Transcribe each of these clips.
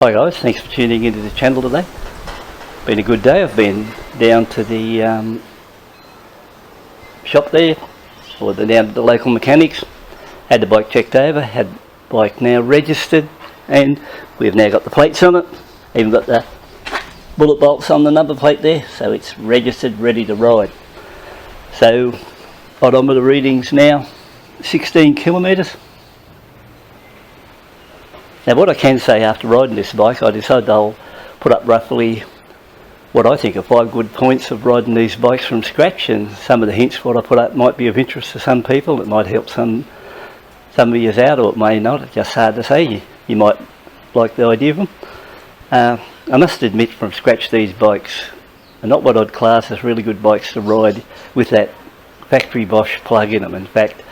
Hi guys, thanks for tuning into the channel today. Been a good day. I've been down to the shop there, or down to the local mechanics, had the bike checked over, had the bike now registered, and we've now got the plates on it, even got the bullet bolts on the number plate there, so it's registered, ready to ride. So odometer readings now 16 kilometres. Now what I can say after riding this bike, I decided I'll put up roughly what I think are 5 good points of riding these bikes from scratch, and some of the hints what I put up might be of interest to some people. It might help some of you out, or it may not. It's just hard to say. You might like the idea of them. I must admit, from scratch, these bikes are not what I'd class as really good bikes to ride with that factory Bosch plug in them. In fact,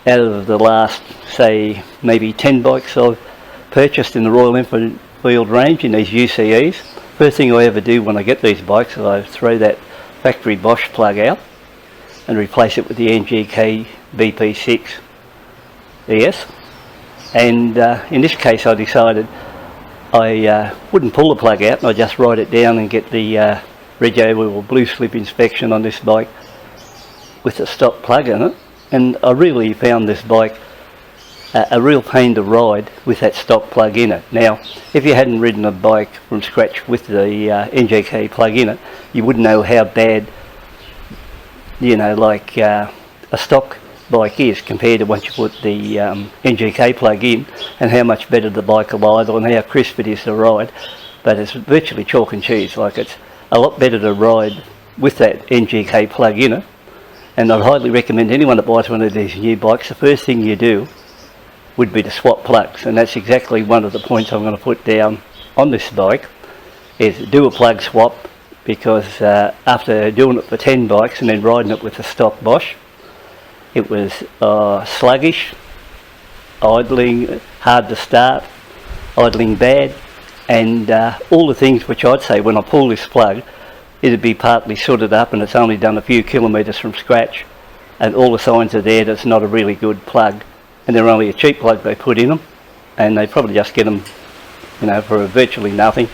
out of the last, say, maybe 10 bikes I've purchased in the Royal Enfield range in these UCEs, first thing I ever do when I get these bikes is I throw that factory Bosch plug out and replace it with the NGK BP6 ES. And in this case I decided I wouldn't pull the plug out, and I just ride it down and get the rego or blue slip inspection on this bike with a stock plug in it. And I really found this bike a real pain to ride with that stock plug in it. Now, if you hadn't ridden a bike from scratch with the NGK plug in it, you wouldn't know how bad, like a stock bike is compared to once you put the NGK plug in, and how much better the bike will idle and how crisp it is to ride. But it's virtually chalk and cheese. Like, it's a lot better to ride with that NGK plug in it. And I'd highly recommend anyone that buys one of these new bikes, the first thing you do would be to swap plugs, and that's exactly one of the points I'm going to put down on this bike, is do a plug swap, because after doing it for 10 bikes and then riding it with a stock Bosch, it was sluggish, idling hard to start, idling bad, and all the things which I'd say when I pull this plug, it'd be partly sooted up and it's only done a few kilometres from scratch, and all the signs are there that it's not a really good plug, and they're only a cheap plug they put in them, and they probably just get them for virtually nothing.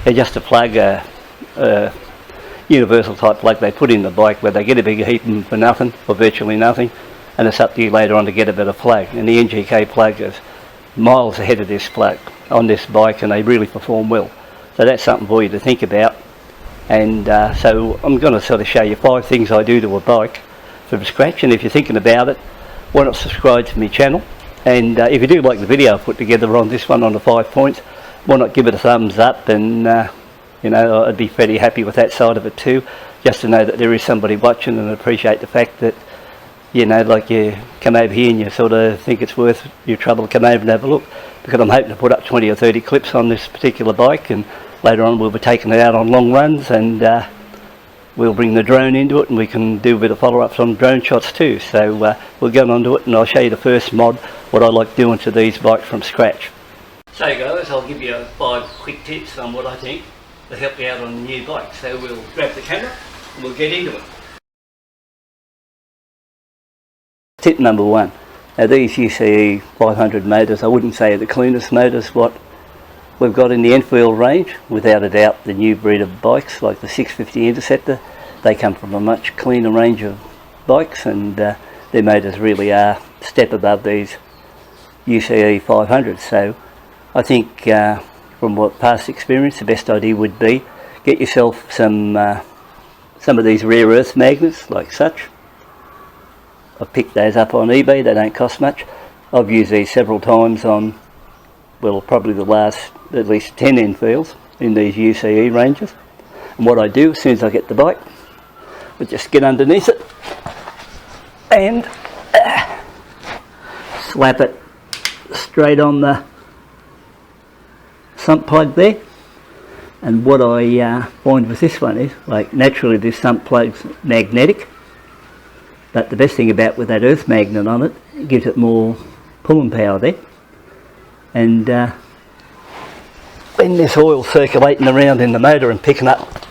They're just a plug, a universal type plug they put in the bike, where they get a big heap of them for nothing, or virtually nothing, and it's up to you later on to get a better plug. And the NGK plug is miles ahead of this plug on this bike, and they really perform well. So that's something for you to think about. And so I'm going to sort of show you 5 things I do to a bike from scratch, and if you're thinking about it, why not subscribe to my channel? And if you do like the video I put together on this one on the 5 points, why not give it a thumbs up? And I'd be fairly happy with that side of it too, just to know that there is somebody watching, and appreciate the fact that like you come over here and you sort of think it's worth your trouble to come over and have a look, because I'm hoping to put up 20 or 30 clips on this particular bike, and later on we'll be taking it out on long runs, and we'll bring the drone into it, and we can do a bit of follow-ups on drone shots too. So we'll get on to it, and I'll show you the first mod, what I like doing to these bikes from scratch. So guys, I'll give you 5 quick tips on what I think will help you out on the new bike. So we'll grab the camera and we'll get into it. Tip number 1. Now these UCE 500 motors, I wouldn't say are the cleanest motors what we've got in the Enfield range. Without a doubt, the new breed of bikes like the 650 Interceptor, they come from a much cleaner range of bikes, and their motors really are a step above these UCE 500s. So I think from what past experience, the best idea would be get yourself some of these rare earth magnets like such. I've picked those up on eBay, they don't cost much. I've used these several times on, well, probably the last at least 10 Enfields in these UCE ranges. And what I do as soon as I get the bike, I just get underneath it and slap it straight on the sump plug there. And what I find with this one is, like, naturally this sump plug's magnetic, but the best thing about with that earth magnet on it, it gives it more pulling power there. And when this oil's circulating around in the motor and picking up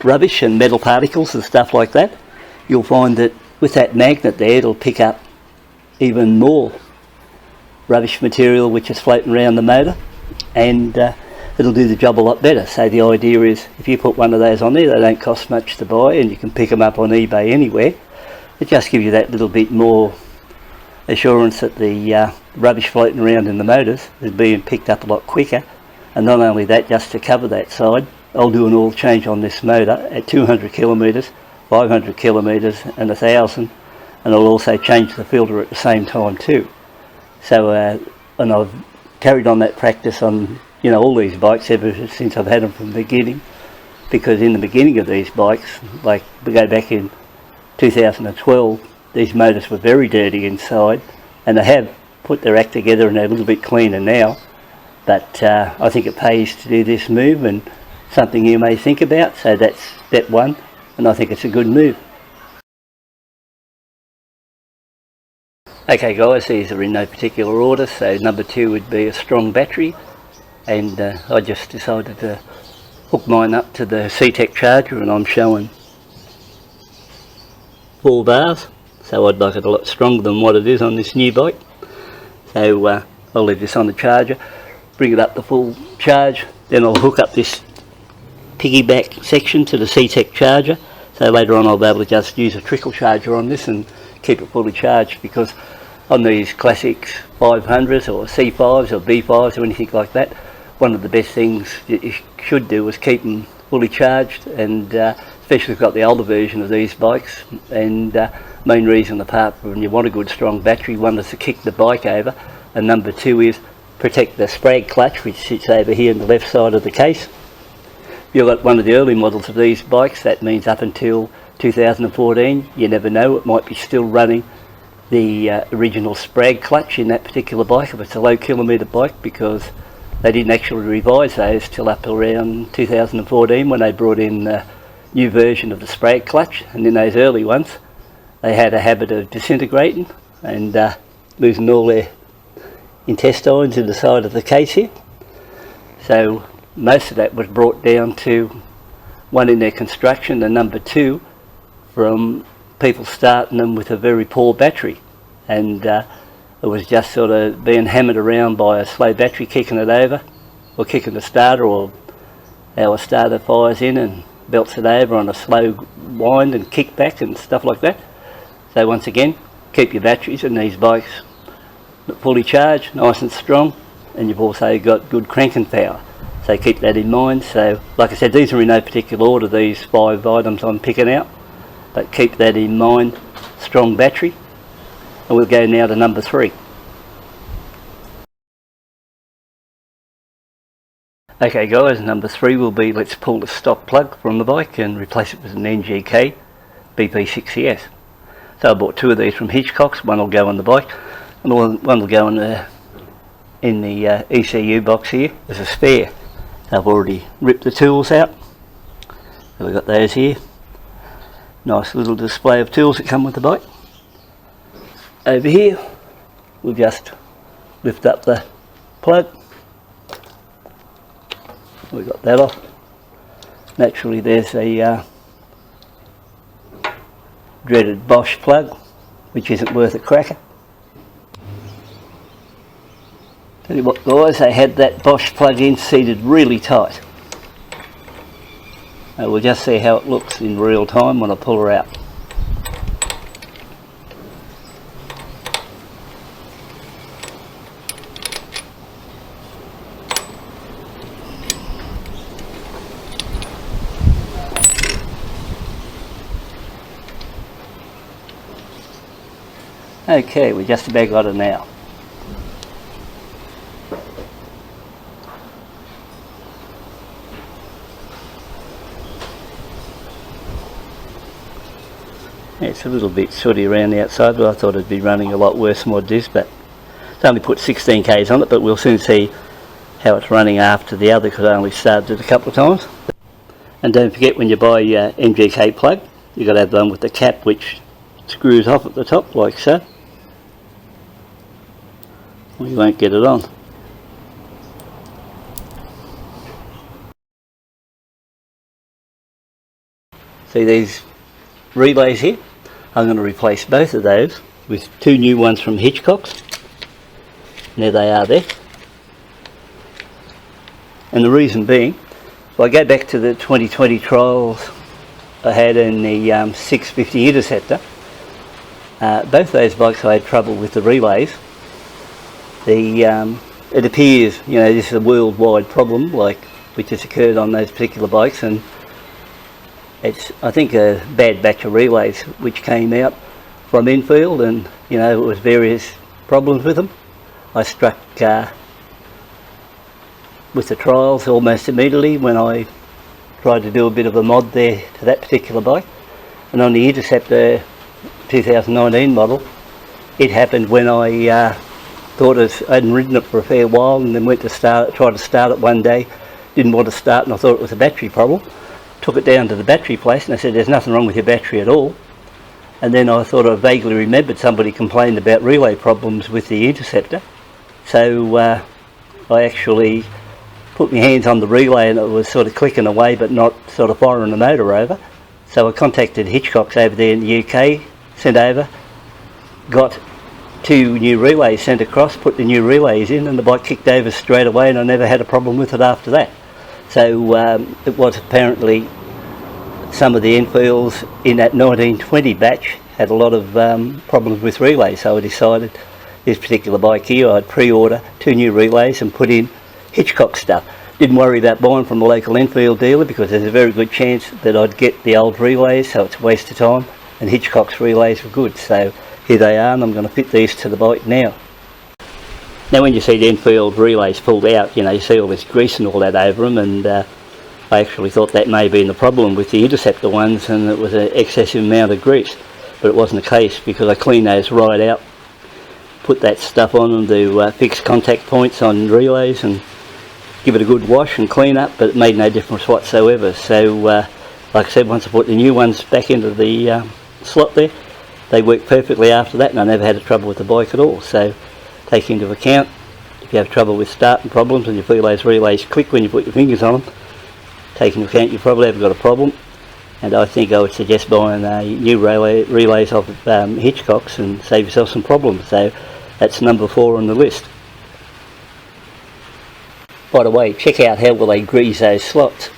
rubbish and metal particles and stuff like that, you'll find that with that magnet there, it'll pick up even more rubbish material which is floating around the motor, and it'll do the job a lot better. So the idea is, if you put one of those on there, they don't cost much to buy, and you can pick them up on eBay anywhere. It just gives you that little bit more assurance that the rubbish floating around in the motors is being picked up a lot quicker. And not only that, just to cover that side, I'll do an oil change on this motor at 200 kilometres, 500 kilometres and 1000, and I'll also change the filter at the same time too. So and I've carried on that practice on all these bikes ever since I've had them from the beginning, because in the beginning of these bikes, like we go back in 2012, these motors were very dirty inside, and they have put their act together and they're a little bit cleaner now. But I think it pays to do this move, and something you may think about. So that's step one, and I think it's a good move. Okay guys, these are in no particular order. So number 2 would be a strong battery, and I just decided to hook mine up to the C-Tech charger, and I'm showing 4 bars. So I'd like it a lot stronger than what it is on this new bike. So I'll leave this on the charger, bring it up to full charge, then I'll hook up this piggyback section to the C-Tech charger. So later on I'll be able to just use a trickle charger on this and keep it fully charged, because on these classics 500s or C5s or B5s or anything like that, one of the best things you should do is keep them fully charged, and especially if you've got the older version of these bikes. And main reason, apart from you want a good strong battery, one is to kick the bike over, and number 2 is protect the sprag clutch, which sits over here on the left side of the case. If you've got one of the early models of these bikes, that means up until 2014, you never know, it might be still running the original sprag clutch in that particular bike if it's a low kilometre bike, because they didn't actually revise those till up around 2014 when they brought in a new version of the sprag clutch. And in those early ones they had a habit of disintegrating and losing all their intestines in the side of the case here. So most of that was brought down to, one, in their construction, and number 2 from people starting them with a very poor battery, and it was just sort of being hammered around by a slow battery kicking it over, or kicking the starter, or our starter fires in and belts it over on a slow wind and kick back and stuff like that. So once again, keep your batteries in these bikes fully charged, nice and strong, and you've also got good cranking power, so keep that in mind. So like I said, these are in no particular order, these 5 items I'm picking out, but keep that in mind. Strong battery. And we'll go now to number 3. Okay guys, number 3 will be, let's pull the stock plug from the bike and replace it with an NGK BP60S. So I bought 2 of these from Hitchcock's. One will go on the bike, and one will go in the ECU box here as a spare. I've already ripped the tools out, so we've got those here. Nice little display of tools that come with the bike. Over here we'll just lift up the plug. We've got that off. Naturally there's a dreaded Bosch plug, which isn't worth a cracker. Tell you what guys, they had that Bosch plug-in seated really tight. And we'll just see how it looks in real time when I pull her out. Okay, we just about got it now. It's a little bit sooty around the outside, but I thought it'd be running a lot worse than what it is. But it's only put 16 k's on it, but we'll soon see how it's running after the other, because I only started it a couple of times. And don't forget, when you buy your MGK plug, you've got to have one with the cap which screws off at the top like so, or you won't get it on. See these relays here? I'm going to replace both of those with 2 new ones from Hitchcock's. There they are there. And the reason being, if I go back to the 2020 trials I had in the 650 Interceptor, both those bikes I had trouble with the relays. It appears, this is a worldwide problem, which has occurred on those particular bikes, and it's, I think, a bad batch of relays which came out from Enfield, and it was various problems with them. I struck with the trials almost immediately when I tried to do a bit of a mod there to that particular bike, and on the Interceptor 2019 model, it happened when I thought I hadn't ridden it for a fair while, and then went to try to start it one day, didn't want to start, and I thought it was a battery problem. Took it down to the battery place, and they said there's nothing wrong with your battery at all. And then I thought I vaguely remembered somebody complained about relay problems with the Interceptor, so I actually put my hands on the relay, and it was sort of clicking away but not sort of firing the motor over. So I contacted Hitchcock's over there in the UK, sent over, got 2 new relays sent across, put the new relays in, and the bike kicked over straight away, and I never had a problem with it after that. So it was apparently some of the Enfields in that 1920 batch had a lot of problems with relays, so I decided this particular bike here I'd pre-order 2 new relays and put in Hitchcock stuff. Didn't worry about buying from the local Enfield dealer because there's a very good chance that I'd get the old relays, so it's a waste of time, and Hitchcock's relays were good. So here they are, and I'm going to fit these to the bike now. Now when you see the Enfield relays pulled out, you see all this grease and all that over them, and I actually thought that may have been the problem with the Interceptor ones, and it was an excessive amount of grease. But it wasn't the case, because I cleaned those right out, put that stuff on them to fix contact points on relays and give it a good wash and clean up, but it made no difference whatsoever. So like I said, once I put the new ones back into the slot there, they worked perfectly after that, and I never had a trouble with the bike at all. So take into account, if you have trouble with starting problems and you feel those relays click when you put your fingers on them, take into account you probably haven't got a problem. And I think I would suggest buying new relays off of Hitchcock's and save yourself some problems. So that's number 4 on the list. By the way, check out how well they grease those slots.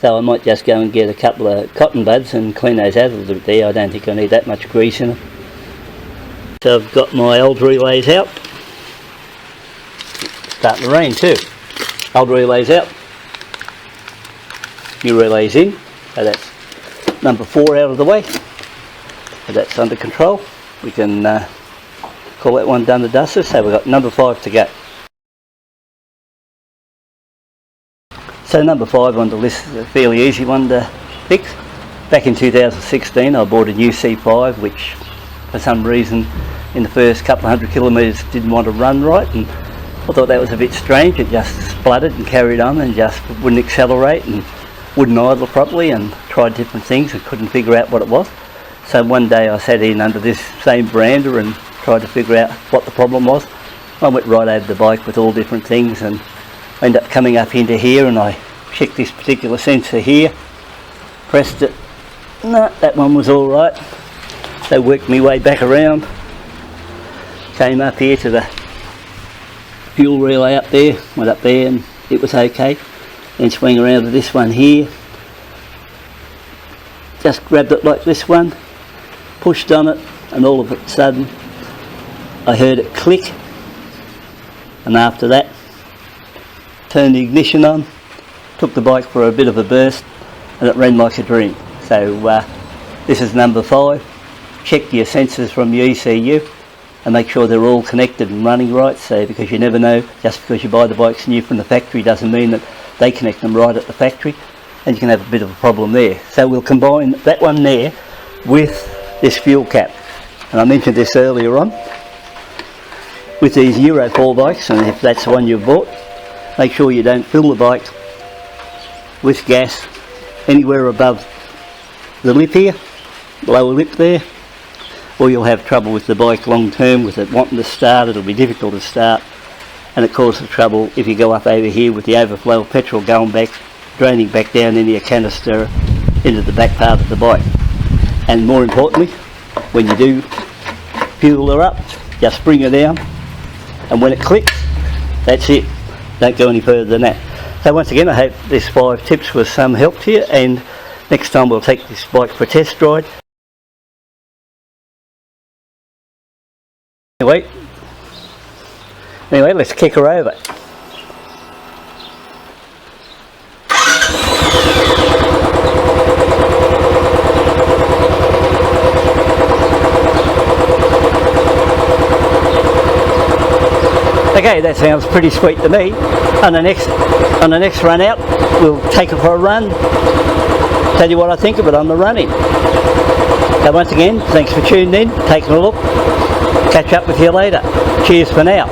So I might just go and get a couple of cotton buds and clean those out a little bit there. I don't think I need that much grease in them. So I've got my old relays out. It's starting to rain too. Old relays out. New relays in. So that's number 4 out of the way. So that's under control. We can call that one done and dusted. So we've got number 5 to go. So number 5 on the list is a fairly easy one to fix. Back in 2016 I bought a UCE 5, which for some reason in the first couple of 100 kilometres didn't want to run right, and I thought that was a bit strange. It just spluttered and carried on and just wouldn't accelerate and wouldn't idle properly, and tried different things and couldn't figure out what it was. So one day I sat in under this same veranda and tried to figure out what the problem was. I went right over the bike with all different things, and I ended up coming up into here, and I checked this particular sensor here, pressed it, no, that one was alright. So worked my way back around, came up here to the fuel relay up there, went up there and it was okay. Then swing around to this one here, just grabbed it like this one, pushed on it, and all of a sudden I heard it click, and after that turned the ignition on, took the bike for a bit of a burst, and it ran like a dream. So this is number 5. Check your sensors from your ECU and make sure they're all connected and running right, so because you never know, just because you buy the bikes new from the factory doesn't mean that they connect them right at the factory, and you can have a bit of a problem there. So we'll combine that one there with this fuel cap, and I mentioned this earlier on with these Euro 4 bikes, and if that's the one you've bought, make sure you don't fill the bike with gas anywhere above the lip here, lower lip there, or you'll have trouble with the bike long term with it wanting to start. It'll be difficult to start, and it causes trouble if you go up over here with the overflow of petrol going back, draining back down into your canister into the back part of the bike. And more importantly, when you do fuel her up, just bring her down, and when it clicks, that's it. Don't go any further than that. So once again, I hope this 5 tips was some help to you, and next time we'll take this bike for a test ride. Anyway, let's kick her over. Okay, that sounds pretty sweet to me. On the next run out, we'll take her for a run. Tell you what I think of it on the run-in. So once again, thanks for tuning in, taking a look. Catch up with you later. Cheers for now.